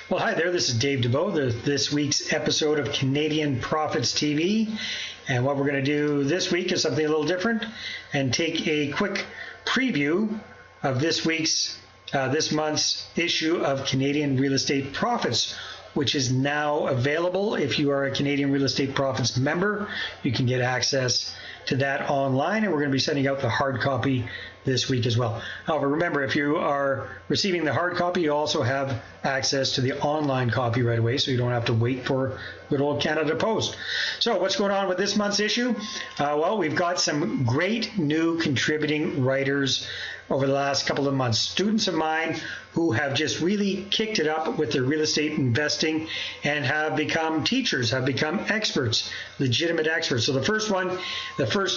Well, hi there. This is Dave DeBow, this week's episode of Canadian Profits TV. And what we're going to do this week is something a little different and take a quick preview of this month's issue of Canadian Real Estate Profits, which is now available. If you are a Canadian Real Estate Profits member, you can get access to that online, and we're going to be sending out the hard copy this week as well. However, remember, if you are receiving the hard copy, you also have access to the online copy right away, so you don't have to wait for good old Canada Post. So what's going on with this month's issue? Well, we've got some great new contributing writers over the last couple of months. Students of mine who have just really kicked it up with their real estate investing and have become teachers, have become experts, legitimate experts. So the first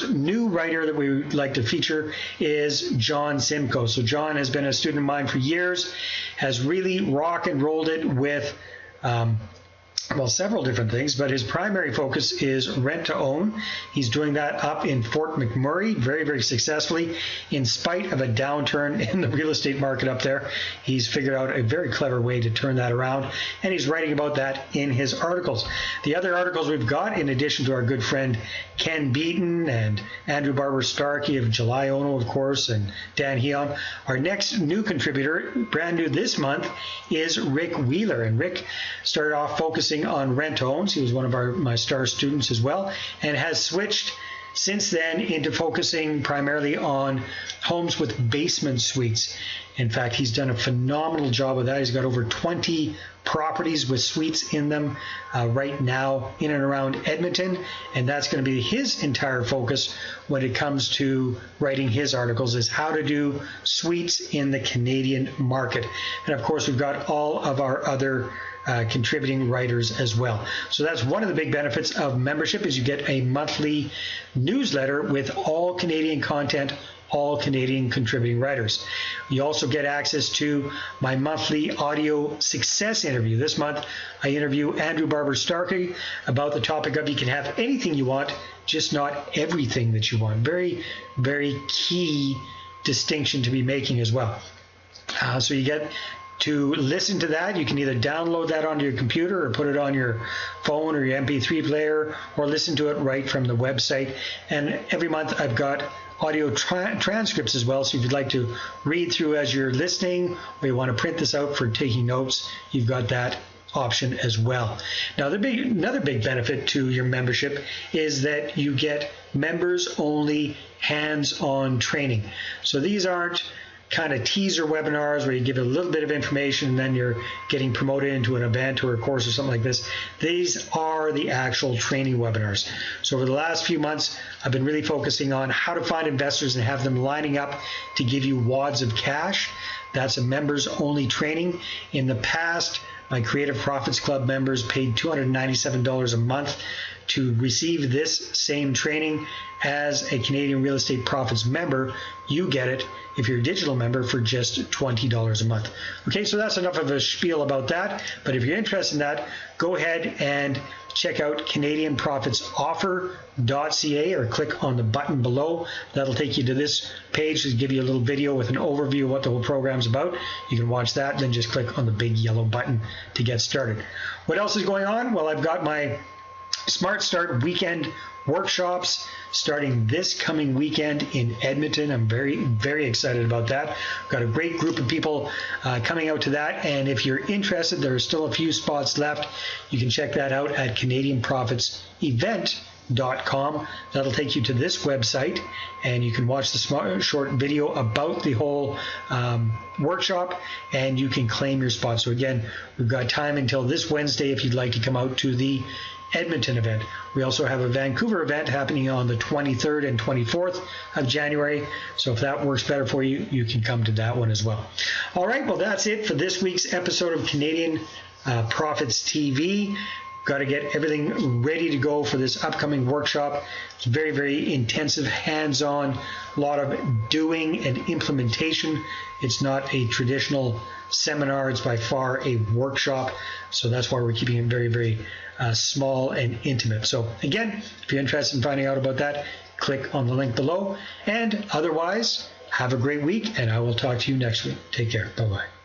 new writer that we would like to feature is John Simcoe. So John has been a student of mine for years, has really rock and rolled it with several different things, but his primary focus is rent to own. He's doing that up in Fort McMurray very, very successfully. In spite of a downturn in the real estate market up there, he's figured out a very clever way to turn that around, and he's writing about that in his articles. The other articles we've got, in addition to our good friend Ken Beaton and Andrew Barber-Starkey of July Ono, of course, and Dan Heon, our next new contributor, brand new this month, is Rick Wheeler. And Rick started off focusing on rent-owns. He was one of my star students as well, and has switched since then into focusing primarily on homes with basement suites. In fact, he's done a phenomenal job with that. He's got over 20 properties with suites in them right now in and around Edmonton, and that's going to be his entire focus when it comes to writing his articles, is how to do suites in the Canadian market. And of course, we've got all of our other contributing writers as well. So that's one of the big benefits of membership, is you get a monthly newsletter with all Canadian content, all Canadian contributing writers. You also get access to my monthly audio success interview. This month, I interview Andrew Barber-Starkey about the topic of you can have anything you want, just not everything that you want. Very, very key distinction to be making as well. So you get to listen to that. You can either download that onto your computer or put it on your phone or your MP3 player, or listen to it right from the website. And every month I've got audio transcripts as well, so if you'd like to read through as you're listening, or you want to print this out for taking notes, you've got that option as well. Now, another big benefit to your membership is that you get members-only hands-on training. So these aren't kind of teaser webinars where you give a little bit of information and then you're getting promoted into an event or a course or something like this. These are the actual training webinars. So over the last few months, I've been really focusing on how to find investors and have them lining up to give you wads of cash. That's a members-only training. In the past, my Creative Profits Club members paid $297 a month to receive this same training. As a Canadian Real Estate Profits member, you get it, if you're a digital member, for just $20 a month. Okay, so that's enough of a spiel about that, but if you're interested in that, go ahead and check out CanadianProfitsOffer.ca or click on the button below. That'll take you to this page to give you a little video with an overview of what the whole program's about. You can watch that, then just click on the big yellow button to get started. What else is going on? Well, I've got my Smart Start weekend workshops starting this coming weekend in Edmonton. I'm very, very excited about that. I've got a great group of people coming out to that, and if you're interested, there are still a few spots left. You can check that out at CanadianProfitsEvent.com. That'll take you to this website, and you can watch the short video about the whole workshop, and you can claim your spot. So again, we've got time until this Wednesday if you'd like to come out to the Edmonton event. We also have a Vancouver event happening on the 23rd and 24th of January. So if that works better for you, you can come to that one as well. All right, well, that's it for this week's episode of Canadian Profits TV. Got to get everything ready to go for this upcoming workshop. It's very, very intensive, hands-on, a lot of doing and implementation. It's not a traditional seminar. It's by far a workshop. So that's why we're keeping it very, very small and intimate. So again, if you're interested in finding out about that, click on the link below. And otherwise, have a great week, and I will talk to you next week. Take care. Bye-bye.